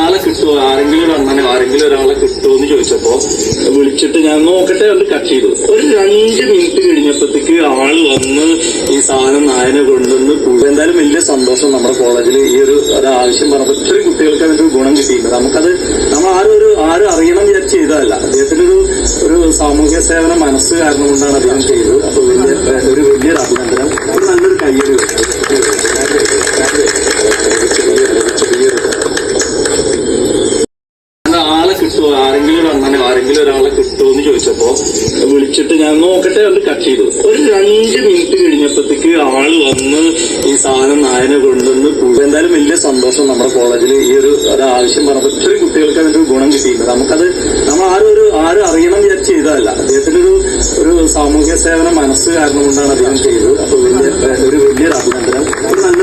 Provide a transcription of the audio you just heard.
ആളെ കിട്ടുമോ, ആരെങ്കിലും ഒരു അണ്ണനെ ആരെങ്കിലും ഒരാളെ കിട്ടുമോ എന്ന് ചോദിച്ചപ്പോ വിളിച്ചിട്ട് ഞാൻ നോക്കട്ടെ എന്ന് കട്ട് ചെയ്തു. ഒരു 2 മിനിറ്റ് കഴിഞ്ഞപ്പോഴത്തേക്ക് ആള് വന്ന് ഈ സാധനം നായനെ കൊണ്ടുവന്ന് എന്തായാലും വലിയ സന്തോഷം. നമ്മുടെ കോളേജിൽ ഈ ഒരു ആവശ്യം പറഞ്ഞപ്പോൾ ഇത്രയും കുട്ടികൾക്ക് അതിന്റെ ഗുണം കിട്ടിയിട്ടുണ്ട്. നമുക്കത് നമ്മൾ ആരും അറിയണം വിചാരിച്ച് ചെയ്തതല്ല. അദ്ദേഹത്തിനൊരു സാമൂഹ്യ സേവന മനസ്സ് കാരണം കൊണ്ടാണ് അദ്ദേഹം ചെയ്തത്. അപ്പൊ വലിയൊരു അഭിനന്ദനം, ഒരു നല്ലൊരു കയ്യൊരു ആളെ കിട്ടുമോ, ആരെങ്കിലും ഒരു അണ്ണനെ ആരെങ്കിലും ഒരാളെ കിട്ടുമോ എന്ന് ചോദിച്ചപ്പോ വിളിച്ചിട്ട് ഞാൻ നോക്കട്ടെ എന്ന് കട്ട് ചെയ്തു. ഒരു 2 മിനിറ്റ് കഴിഞ്ഞപ്പോഴത്തേക്ക് ആള് വന്ന് ഈ സാധനം നായനെ കൊണ്ടുവന്ന് എന്തായാലും വലിയ സന്തോഷം. നമ്മുടെ കോളേജിൽ ഈ ഒരു ആവശ്യം പറഞ്ഞപ്പോൾ ഇത്രയും കുട്ടികൾക്ക് അതിന്റെ ഗുണം കിട്ടിയിട്ടുണ്ട്. നമുക്കത് നമ്മൾ ആരും അറിയണം വിചാരിച്ച് ചെയ്തതല്ല. അദ്ദേഹത്തിനൊരു സാമൂഹ്യ സേവന മനസ്സ് കാരണം കൊണ്ടാണ് അദ്ദേഹം ചെയ്തത്. അപ്പൊ വലിയൊരു അഭിനന്ദനം, ഒരു നല്ല